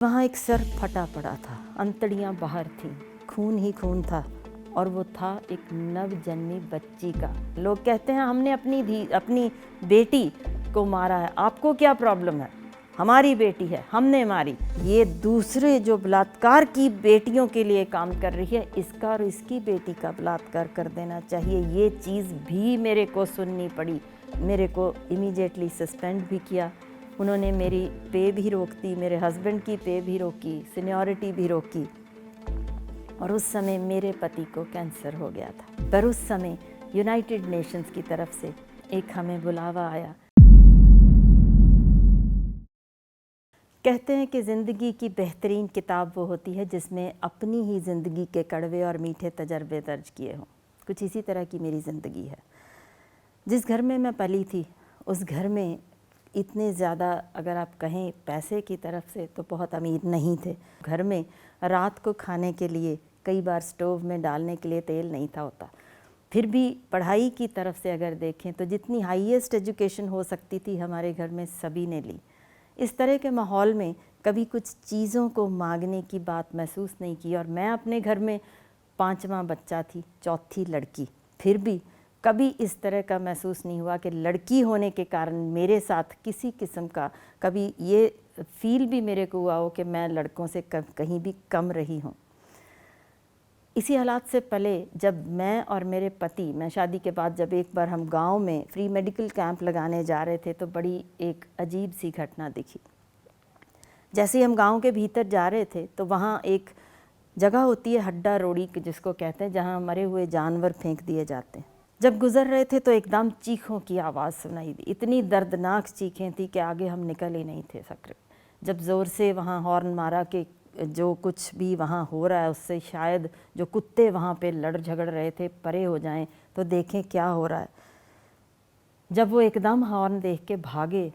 वहाँ एक सर फटा पड़ा था, अंतड़ियाँ बाहर थीं, खून ही खून था और वो था एक नवजन्मी बच्ची का। लोग कहते हैं हमने अपनी बेटी को मारा है, आपको क्या प्रॉब्लम है? हमारी बेटी है, हमने मारी। ये दूसरे जो बलात्कार की बेटियों के लिए काम कर रही है, इसका और इसकी बेटी का बलात्कार कर देना चाहिए। ये चीज़ भी मेरे को सुननी पड़ी। मेरे को इमीडिएटली सस्पेंड भी किया। उन्होंने मेरी पे भी रोक दी, मेरे हस्बैंड की पे भी रोकी, सीनियरिटी भी रोकी। और उस समय मेरे पति को कैंसर हो गया था। पर उस समय यूनाइटेड नेशंस की तरफ से एक हमें बुलावा आया। कहते हैं कि ज़िंदगी की बेहतरीन किताब वो होती है जिसमें अपनी ही ज़िंदगी के कड़वे और मीठे तजर्बे दर्ज किए हों। कुछ इसी तरह की मेरी ज़िंदगी है। जिस घर में मैं पली थी, उस घर में इतने ज़्यादा, अगर आप कहें पैसे की तरफ से, तो बहुत अमीर नहीं थे। घर में रात को खाने के लिए कई बार स्टोव में डालने के लिए तेल नहीं था होता। फिर भी पढ़ाई की तरफ से अगर देखें तो जितनी हाईएस्ट एजुकेशन हो सकती थी हमारे घर में सभी ने ली। इस तरह के माहौल में कभी कुछ चीज़ों को मांगने की बात महसूस नहीं की। और मैं अपने घर में 5वां बच्चा थी, चौथी लड़की। फिर भी कभी इस तरह का महसूस नहीं हुआ कि लड़की होने के कारण मेरे साथ किसी किस्म का कभी ये फील भी मेरे को हुआ हो कि मैं लड़कों से कहीं भी कम रही हूँ। इसी हालात से पहले जब मैं और मेरे पति, मैं शादी के बाद जब एक बार हम गांव में फ्री मेडिकल कैंप लगाने जा रहे थे, तो बड़ी एक अजीब सी घटना दिखी। जैसे ही हम गांव के भीतर जा रहे थे तो वहाँ एक जगह होती है, हड्डा रोड़ी जिसको कहते हैं, जहाँ मरे हुए जानवर फेंक दिए जाते हैं। जब गुज़र रहे थे तो एकदम चीखों की आवाज़ सुनाई दी। इतनी दर्दनाक चीखें थी कि आगे हम निकल ही नहीं थे सकते। जब ज़ोर से वहाँ हॉर्न मारा कि जो कुछ भी वहाँ हो रहा है उससे शायद जो कुत्ते वहाँ पे लड़ झगड़ रहे थे परे हो जाएं, तो देखें क्या हो रहा है। जब वो एकदम हॉर्न देख के भागे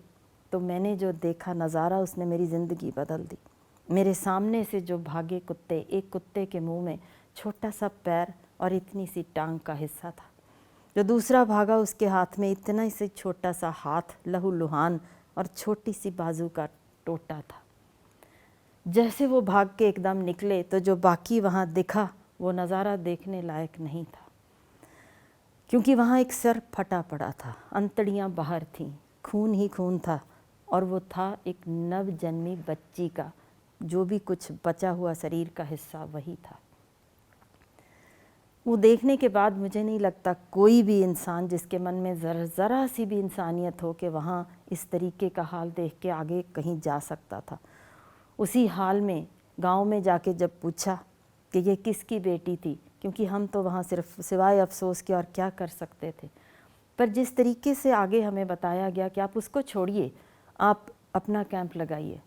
तो मैंने जो देखा नज़ारा, उसने मेरी ज़िंदगी बदल दी। मेरे सामने से जो भागे कुत्ते, एक कुत्ते के मुंह में छोटा सा पैर और इतनी सी टांग का हिस्सा था। जो दूसरा भागा, उसके हाथ में इतना ही से छोटा सा हाथ, लहूलुहान और छोटी सी बाजू का टोटा था। जैसे वो भाग के एकदम निकले तो जो बाकी वहाँ दिखा वो नज़ारा देखने लायक नहीं था, क्योंकि वहाँ एक सर फटा पड़ा था, अंतड़ियाँ बाहर थीं, खून ही खून था और वो था एक नवजन्मी बच्ची का। जो भी कुछ बचा हुआ शरीर का हिस्सा वही था। वो देखने के बाद मुझे नहीं लगता कोई भी इंसान जिसके मन में ज़रा सी भी इंसानियत हो कि वहाँ इस तरीके का हाल देख के आगे कहीं जा सकता था। उसी हाल में गांव में जाके जब पूछा कि ये किसकी बेटी थी, क्योंकि हम तो वहाँ सिर्फ सिवाय अफसोस के और क्या कर सकते थे। पर जिस तरीके से आगे हमें बताया गया कि आप उसको छोड़िए, आप अपना कैंप लगाइए,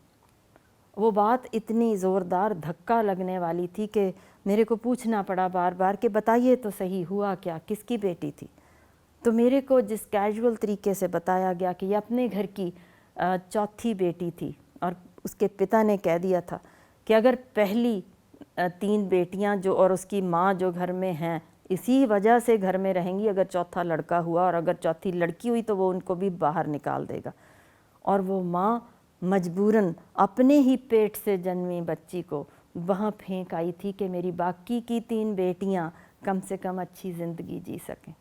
वो बात इतनी ज़ोरदार धक्का लगने वाली थी कि मेरे को पूछना पड़ा बार बार कि बताइए तो सही, हुआ क्या, किसकी बेटी थी। तो मेरे को जिस कैजुअल तरीके से बताया गया कि ये अपने घर की चौथी बेटी थी, और उसके पिता ने कह दिया था कि अगर पहली 3 बेटियां जो और उसकी माँ जो घर में हैं, इसी वजह से घर में रहेंगी, अगर चौथा लड़का हुआ और अगर चौथी लड़की हुई तो वो उनको भी बाहर निकाल देगा। और वो माँ मजबूरन अपने ही पेट से जन्मी बच्ची को वहाँ फेंक आई थी कि मेरी बाकी की 3 बेटियाँ कम से कम अच्छी ज़िंदगी जी सकें।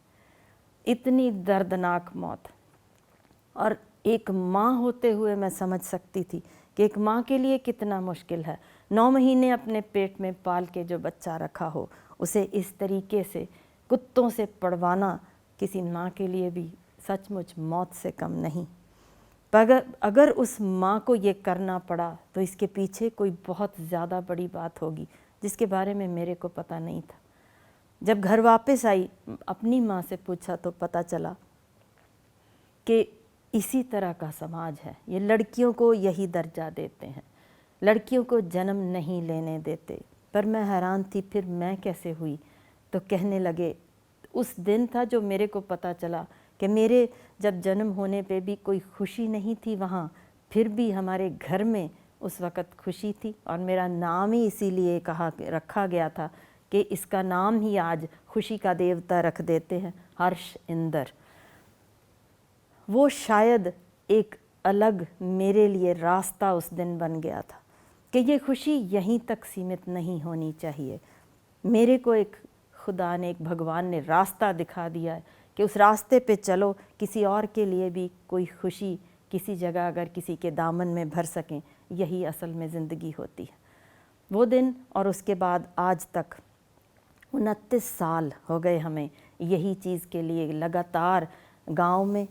इतनी दर्दनाक मौत। और एक माँ होते हुए मैं समझ सकती थी कि एक माँ के लिए कितना मुश्किल है 9 महीने अपने पेट में पाल के जो बच्चा रखा हो, उसे इस तरीके से कुत्तों से पड़वाना किसी माँ के लिए भी सचमुच मौत से कम नहीं। पर अगर उस माँ को ये करना पड़ा तो इसके पीछे कोई बहुत ज़्यादा बड़ी बात होगी जिसके बारे में मेरे को पता नहीं था। जब घर वापस आई, अपनी माँ से पूछा तो पता चला कि इसी तरह का समाज है, ये लड़कियों को यही दर्जा देते हैं, लड़कियों को जन्म नहीं लेने देते। पर मैं हैरान थी, फिर मैं कैसे हुई? तो कहने लगे, उस दिन था जो मेरे को पता चला कि मेरे जब जन्म होने पे भी कोई खुशी नहीं थी वहाँ, फिर भी हमारे घर में उस वक़्त खुशी थी। और मेरा नाम ही इसीलिए रखा गया था कि इसका नाम ही आज खुशी का देवता रख देते हैं, हर्ष इंदर। वो शायद एक अलग मेरे लिए रास्ता उस दिन बन गया था। कि ये खुशी यहीं तक सीमित नहीं होनी चाहिए। मेरे को एक खुदा ने, एक भगवान ने रास्ता दिखा दिया है कि उस रास्ते पे चलो, किसी और के लिए भी कोई खुशी किसी जगह अगर किसी के दामन में भर सकें, यही असल में ज़िंदगी होती है। वो दिन और उसके बाद आज तक 29 साल हो गए हमें यही चीज़ के लिए लगातार गांव में,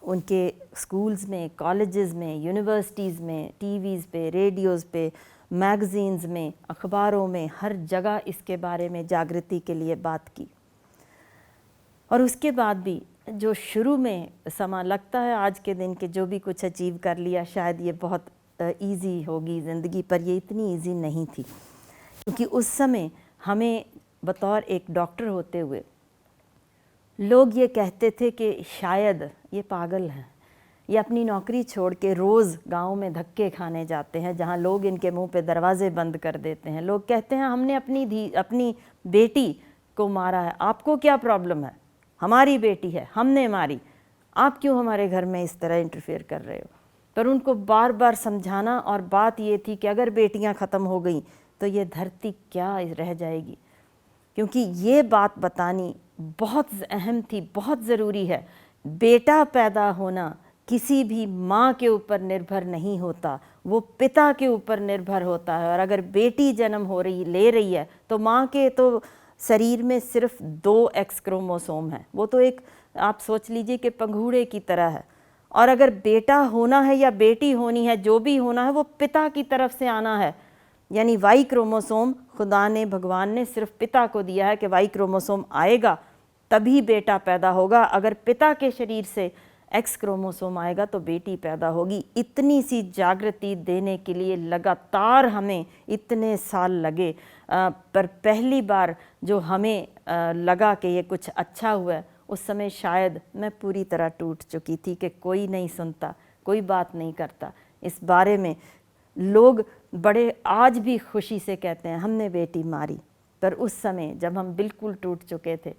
उनके स्कूल्स में, कॉलेजेस में, यूनिवर्सिटीज़ में, टीवीज़ पे, रेडियोज़ पे, मैगज़ीन्स में, अखबारों में, हर जगह इसके बारे में जागृति के लिए बात की। और उसके बाद भी जो शुरू में समा लगता है आज के दिन के जो भी कुछ अचीव कर लिया, शायद ये बहुत इजी होगी ज़िंदगी, पर ये इतनी इजी नहीं थी। क्योंकि उस समय हमें बतौर एक डॉक्टर होते हुए लोग ये कहते थे कि शायद ये पागल हैं, ये अपनी नौकरी छोड़ के रोज़ गाँव में धक्के खाने जाते हैं जहाँ लोग इनके मुंह पे दरवाजे बंद कर देते हैं। लोग कहते हैं हमने अपनी बेटी को मारा है, आपको क्या प्रॉब्लम है, हमारी बेटी है, हमने मारी, आप क्यों हमारे घर में इस तरह इंटरफेयर कर रहे हो। पर उनको बार बार समझाना, और बात ये थी कि अगर बेटियां ख़त्म हो गई तो ये धरती क्या रह जाएगी। क्योंकि ये बात बतानी बहुत अहम थी, बहुत ज़रूरी है। बेटा पैदा होना किसी भी माँ के ऊपर निर्भर नहीं होता, वो पिता के ऊपर निर्भर होता है। और अगर बेटी जन्म ले रही है तो माँ के तो शरीर में सिर्फ 2 एक्स क्रोमोसोम है, वो तो एक आप सोच लीजिए कि पंघूड़े की तरह है। और अगर बेटा होना है या बेटी होनी है, जो भी होना है वो पिता की तरफ से आना है। यानी वाई क्रोमोसोम खुदा ने, भगवान ने सिर्फ पिता को दिया है कि वाई क्रोमोसोम आएगा तभी बेटा पैदा होगा। अगर पिता के शरीर से एक्स क्रोमोसोम आएगा तो बेटी पैदा होगी। इतनी सी जागृति देने के लिए लगातार हमें इतने साल लगे। पर पहली बार जो हमें लगा कि ये कुछ अच्छा हुआ है, उस समय शायद मैं पूरी तरह टूट चुकी थी कि कोई नहीं सुनता, कोई बात नहीं करता इस बारे में। लोग बड़े आज भी खुशी से कहते हैं हमने बेटी मारी, पर उस समय जब हम बिल्कुल टूट चुके थे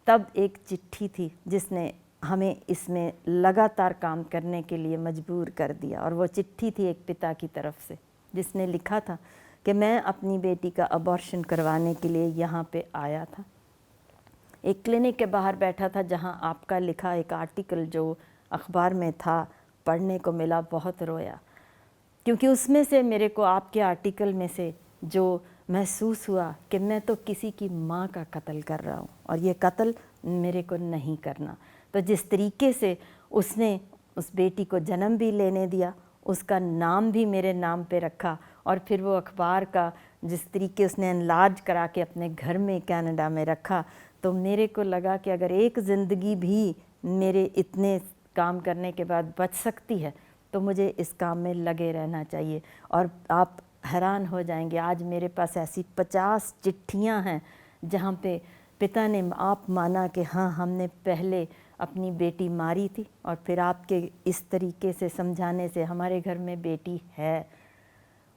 तब एक चिट्ठी थी जिसने हमें इसमें लगातार काम करने के लिए मजबूर कर दिया। और वो चिट्ठी थी एक पिता की तरफ से, जिसने लिखा था कि मैं अपनी बेटी का अबॉर्शन करवाने के लिए यहाँ पे आया था। एक क्लिनिक के बाहर बैठा था जहाँ आपका लिखा एक आर्टिकल जो अखबार में था पढ़ने को मिला, बहुत रोया। क्योंकि उसमें से मेरे को आपके आर्टिकल में से जो महसूस हुआ कि मैं तो किसी की माँ का कत्ल कर रहा हूँ और ये कत्ल मेरे को नहीं करना। तो जिस तरीके से उसने उस बेटी को जन्म भी लेने दिया, उसका नाम भी मेरे नाम पे रखा, और फिर वो अखबार का जिस तरीके उसने एनलार्ज करा के अपने घर में कनाडा में रखा, तो मेरे को लगा कि अगर एक ज़िंदगी भी मेरे इतने काम करने के बाद बच सकती है तो मुझे इस काम में लगे रहना चाहिए। और आप हैरान हो जाएंगे, आज मेरे पास ऐसी 50 चिट्ठियां हैं जहाँ पे पिता ने आप माना कि हाँ हमने पहले अपनी बेटी मारी थी और फिर आपके इस तरीके से समझाने से हमारे घर में बेटी है।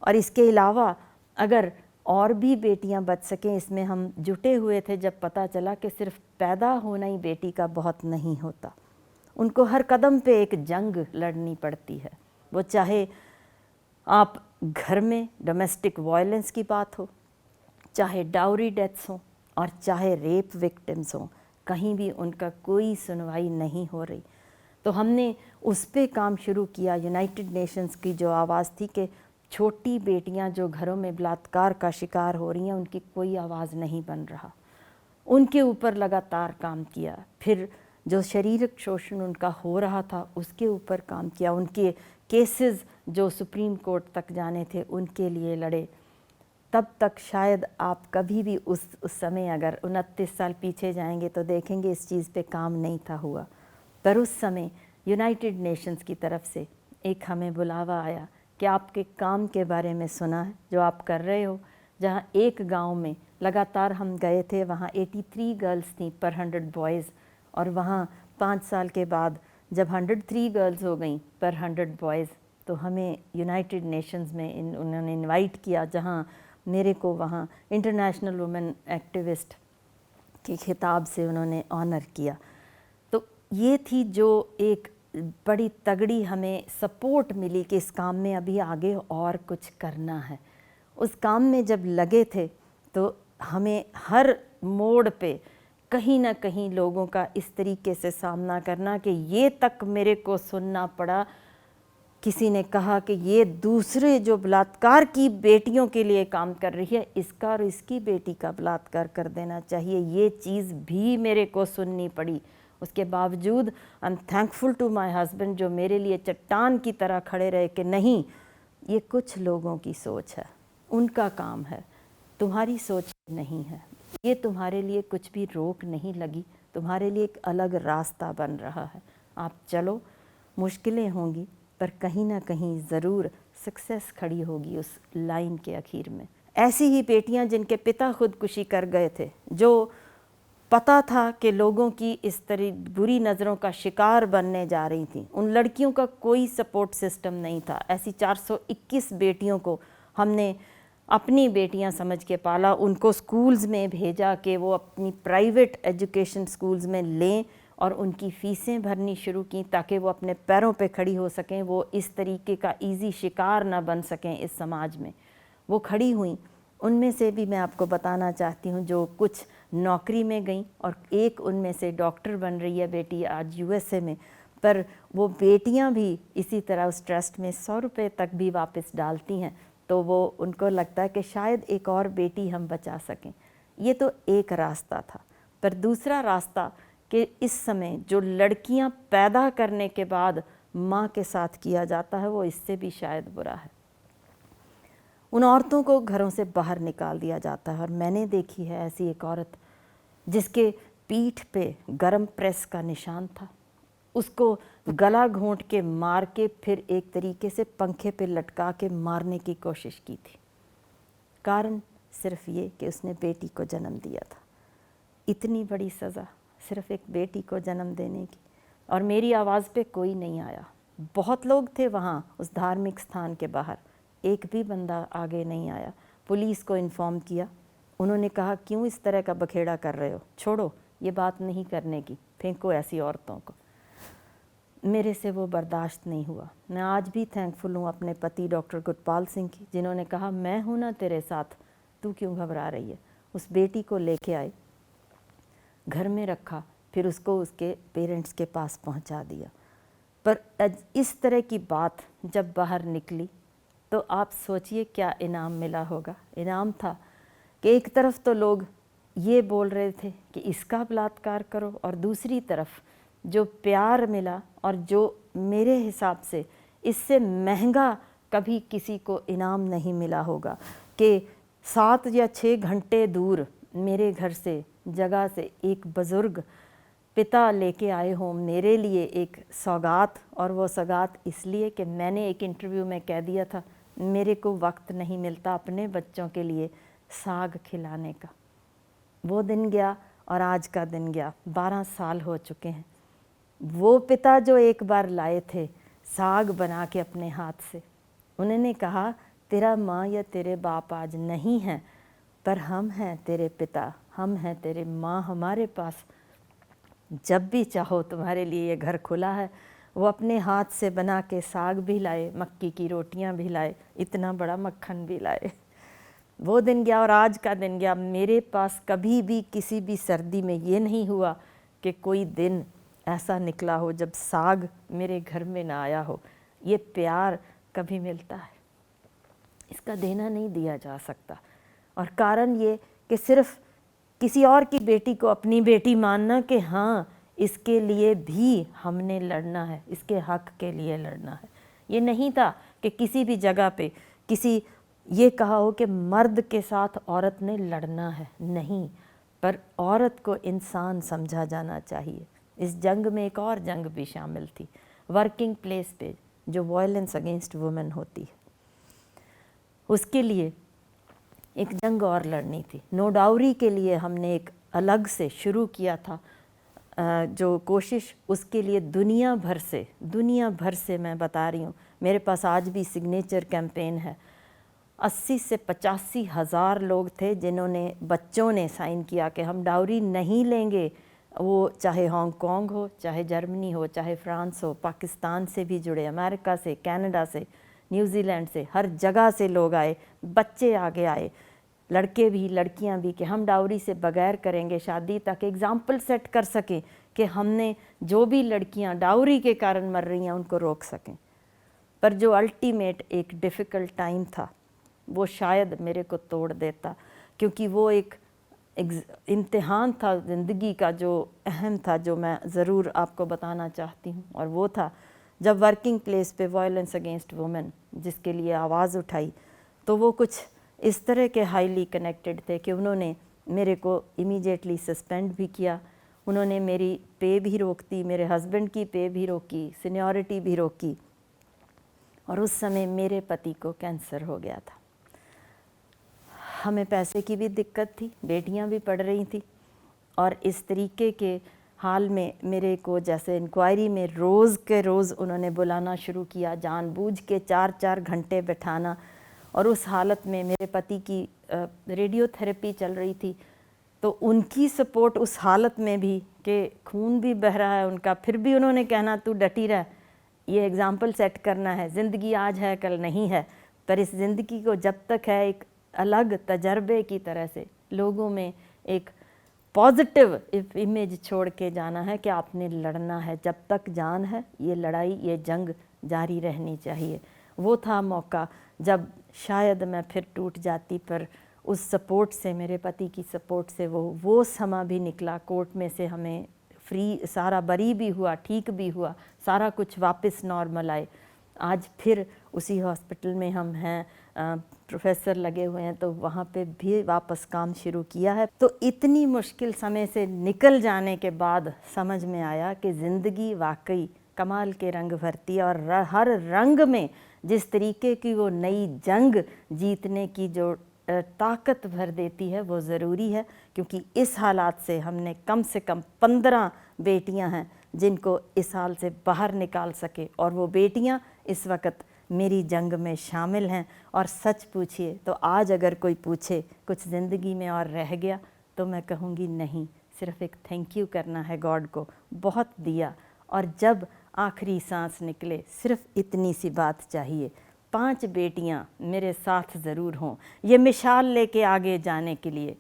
और इसके अलावा अगर और भी बेटियां बच सकें, इसमें हम जुटे हुए थे जब पता चला कि सिर्फ पैदा होना ही बेटी का बहुत नहीं होता। उनको हर कदम पे एक जंग लड़नी पड़ती है। वो चाहे आप घर में डोमेस्टिक वायलेंस की बात हो, चाहे डाउरी डेथ्स हों, और चाहे रेप विक्टिम्स हों, कहीं भी उनका कोई सुनवाई नहीं हो रही। तो हमने उस पे काम शुरू किया। यूनाइटेड नेशंस की जो आवाज़ थी कि छोटी बेटियां जो घरों में बलात्कार का शिकार हो रही हैं, उनकी कोई आवाज़ नहीं बन रहा, उनके ऊपर लगातार काम किया। फिर जो शारीरिक शोषण उनका हो रहा था उसके ऊपर काम किया। उनके केसेस जो सुप्रीम कोर्ट तक जाने थे उनके लिए लड़े। तब तक शायद आप कभी भी उस समय अगर 29 साल पीछे जाएंगे तो देखेंगे इस चीज़ पे काम नहीं था हुआ। पर उस समय यूनाइटेड नेशंस की तरफ से एक हमें बुलावा आया कि आपके काम के बारे में सुना है जो आप कर रहे हो। जहाँ एक गांव में लगातार हम गए थे, वहाँ 83 गर्ल्स थी पर 100 बॉयज़, और वहाँ 5 साल के बाद जब 103 गर्ल्स हो गई पर 100 बॉयज़, तो हमें यूनाइटेड नेशंस में उन्होंने इनवाइट किया, जहाँ मेरे को वहाँ इंटरनेशनल वुमेन एक्टिविस्ट के खिताब से उन्होंने ऑनर किया। तो ये थी जो एक बड़ी तगड़ी हमें सपोर्ट मिली कि इस काम में अभी आगे और कुछ करना है। उस काम में जब लगे थे तो हमें हर मोड़ पे कहीं ना कहीं लोगों का इस तरीके से सामना करना कि ये तक मेरे को सुनना पड़ा। किसी ने कहा कि ये दूसरे जो बलात्कार की बेटियों के लिए काम कर रही है, इसका और इसकी बेटी का बलात्कार कर देना चाहिए। ये चीज़ भी मेरे को सुननी पड़ी। उसके बावजूद I am thankful to my husband, जो मेरे लिए चट्टान की तरह खड़े रहे कि नहीं, ये कुछ लोगों की सोच है, उनका काम है, तुम्हारी सोच नहीं है। ये तुम्हारे लिए कुछ भी रोक नहीं लगी, तुम्हारे लिए एक अलग रास्ता बन रहा है। आप चलो, मुश्किलें होंगी पर कहीं ना कहीं ज़रूर सक्सेस खड़ी होगी उस लाइन के आखिर में। ऐसी ही बेटियां जिनके पिता खुदकुशी कर गए थे, जो पता था कि लोगों की इस तरह बुरी नज़रों का शिकार बनने जा रही थी, उन लड़कियों का कोई सपोर्ट सिस्टम नहीं था। ऐसी 421 बेटियों को हमने अपनी बेटियां समझ के पाला, उनको स्कूल्स में भेजा कि वो अपनी प्राइवेट एजुकेशन स्कूल्स में लें और उनकी फ़ीसें भरनी शुरू की ताकि वो अपने पैरों पे खड़ी हो सकें, वो इस तरीके का इजी शिकार ना बन सकें इस समाज में। वो खड़ी हुई। उनमें से भी मैं आपको बताना चाहती हूँ जो कुछ नौकरी में गई और एक उनमें से डॉक्टर बन रही है बेटी आज यूएसए में। पर वो बेटियाँ भी इसी तरह उस ट्रस्ट में 100 रुपये तक भी वापस डालती हैं, तो वो उनको लगता है कि शायद एक और बेटी हम बचा सकें। ये तो एक रास्ता था। पर दूसरा रास्ता कि इस समय जो लड़कियां पैदा करने के बाद माँ के साथ किया जाता है, वो इससे भी शायद बुरा है। उन औरतों को घरों से बाहर निकाल दिया जाता है। और मैंने देखी है ऐसी एक औरत जिसके पीठ पे गरम प्रेस का निशान था, उसको गला घोंट के मार के फिर एक तरीके से पंखे पे लटका के मारने की कोशिश की थी। कारण सिर्फ ये कि उसने बेटी को जन्म दिया था। इतनी बड़ी सज़ा सिर्फ एक बेटी को जन्म देने की। और मेरी आवाज़ पे कोई नहीं आया। बहुत लोग थे वहाँ उस धार्मिक स्थान के बाहर, एक भी बंदा आगे नहीं आया। पुलिस को इन्फॉर्म किया, उन्होंने कहा क्यों इस तरह का बखेड़ा कर रहे हो, छोड़ो, ये बात नहीं करने की, फेंको ऐसी औरतों को। मेरे से वो बर्दाश्त नहीं हुआ। मैं आज भी थैंकफुल हूँ अपने पति डॉक्टर गुरपाल सिंह की, जिन्होंने कहा मैं हूँ ना तेरे साथ, तू क्यों घबरा रही है। उस बेटी को लेके आए, घर में रखा, फिर उसको उसके पेरेंट्स के पास पहुंचा दिया। पर इस तरह की बात जब बाहर निकली तो आप सोचिए क्या इनाम मिला होगा। इनाम था कि एक तरफ तो लोग ये बोल रहे थे कि इसका बलात्कार करो, और दूसरी तरफ जो प्यार मिला और जो मेरे हिसाब से इससे महंगा कभी किसी को इनाम नहीं मिला होगा कि 7 या 6 घंटे दूर मेरे घर से जगह से एक बुज़ुर्ग पिता लेके आए हों मेरे लिए एक सौगात। और वो सौगात इसलिए कि मैंने एक इंटरव्यू में कह दिया था मेरे को वक्त नहीं मिलता अपने बच्चों के लिए साग खिलाने का। वो दिन गया और आज का दिन गया, 12 साल हो चुके हैं। वो पिता जो एक बार लाए थे साग बना के अपने हाथ से, उन्होंने कहा तेरा माँ या तेरे बाप आज नहीं हैं, पर हम हैं तेरे पिता, हम हैं तेरे माँ, हमारे पास जब भी चाहो तुम्हारे लिए ये घर खुला है। वो अपने हाथ से बना के साग भी लाए, मक्की की रोटियां भी लाए, इतना बड़ा मक्खन भी लाए। वो दिन गया और आज का दिन गया। मेरे पास कभी भी किसी भी सर्दी में ये नहीं हुआ कि कोई दिन ऐसा निकला हो जब साग मेरे घर में ना आया हो। ये प्यार कभी मिलता है, इसका देना नहीं दिया जा सकता। और कारण ये कि सिर्फ किसी और की बेटी को अपनी बेटी मानना कि हाँ इसके लिए भी हमने लड़ना है, इसके हक के लिए लड़ना है। ये नहीं था कि किसी भी जगह पे किसी ये कहा हो कि मर्द के साथ औरत ने लड़ना है, नहीं, पर औरत को इंसान समझा जाना चाहिए। इस जंग में एक और जंग भी शामिल थी, वर्किंग प्लेस पे जो वायलेंस अगेंस्ट वुमेन होती है, उसके लिए एक जंग और लड़नी थी। नो डाउरी के लिए हमने एक अलग से शुरू किया था जो कोशिश, उसके लिए दुनिया भर से मैं बता रही हूँ, मेरे पास आज भी सिग्नेचर कैंपेन है। 80 से 85 हज़ार लोग थे जिन्होंने, बच्चों ने साइन किया कि हम डाउरी नहीं लेंगे, वो चाहे हांगकांग हो, चाहे जर्मनी हो, चाहे फ्रांस हो, पाकिस्तान से भी जुड़े, अमेरिका से, कनाडा से, न्यूजीलैंड से, हर जगह से लोग आए, बच्चे आगे आए, लड़के भी लड़कियां भी, कि हम डाउरी से बगैर करेंगे शादी, ताकि एग्जाम्पल सेट कर सकें कि हमने जो भी लड़कियां डाउरी के कारण मर रही हैं उनको रोक सकें। पर जो अल्टीमेट एक डिफ़िकल्ट टाइम था वो शायद मेरे को तोड़ देता, क्योंकि वो एक इम्तिहान था ज़िंदगी का जो अहम था, जो मैं ज़रूर आपको बताना चाहती हूँ। और वो था जब वर्किंग प्लेस पे वायलेंस अगेंस्ट वुमेन जिसके लिए आवाज़ उठाई, तो वो कुछ इस तरह के हाईली कनेक्टेड थे कि उन्होंने मेरे को इमीडिएटली सस्पेंड भी किया, उन्होंने मेरी पे भी रोक दी, मेरे हस्बैंड की पे भी रोकी, सीनियरिटी भी रोकी। और उस समय मेरे पति को कैंसर हो गया था। हमें पैसे की भी दिक्कत थी, बेटियां भी पढ़ रही थी, और इस तरीके के हाल में मेरे को जैसे इंक्वायरी में रोज़ के रोज़ उन्होंने बुलाना शुरू किया, जानबूझ के 4-4 घंटे बैठाना। और उस हालत में मेरे पति की रेडियोथेरेपी चल रही थी, तो उनकी सपोर्ट उस हालत में भी कि खून भी बह रहा है उनका, फिर भी उन्होंने कहना तू डटी रह, ये एग्ज़ाम्पल सेट करना है, ज़िंदगी आज है कल नहीं है, पर इस ज़िंदगी को जब तक है एक अलग तजर्बे की तरह से लोगों में एक पॉजिटिव इमेज छोड़ के जाना है कि आपने लड़ना है, जब तक जान है ये लड़ाई, ये जंग जारी रहनी चाहिए। वो था मौका जब शायद मैं फिर टूट जाती, पर उस सपोर्ट से, मेरे पति की सपोर्ट से वो समा भी निकला। कोर्ट में से हमें फ्री, सारा बरी भी हुआ, ठीक भी हुआ, सारा कुछ वापस नॉर्मल आए। आज फिर उसी हॉस्पिटल में हम हैं, प्रोफेसर लगे हुए हैं, तो वहाँ पे भी वापस काम शुरू किया है। तो इतनी मुश्किल समय से निकल जाने के बाद समझ में आया कि ज़िंदगी वाकई कमाल के रंग भरती है, और हर रंग में जिस तरीके की वो नई जंग जीतने की जो ताकत भर देती है वो ज़रूरी है। क्योंकि इस हालात से हमने कम से कम 15 बेटियां हैं जिनको इस हाल से बाहर निकाल सके, और वो बेटियां इस वक्त मेरी जंग में शामिल हैं। और सच पूछिए तो आज अगर कोई पूछे कुछ ज़िंदगी में और रह गया, तो मैं कहूँगी नहीं, सिर्फ एक थैंक यू करना है गॉड को, बहुत दिया। और जब आखिरी सांस निकले सिर्फ इतनी सी बात चाहिए, 5 बेटियां मेरे साथ ज़रूर हों, ये मिसाल लेके आगे जाने के लिए।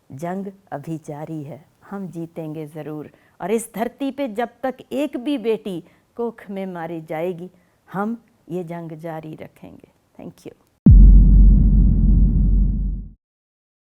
जंग अभी जारी है, हम जीतेंगे ज़रूर। और इस धरती पे जब तक एक भी बेटी कोख में मारी जाएगी, हम ये जंग जारी रखेंगे। Thank you.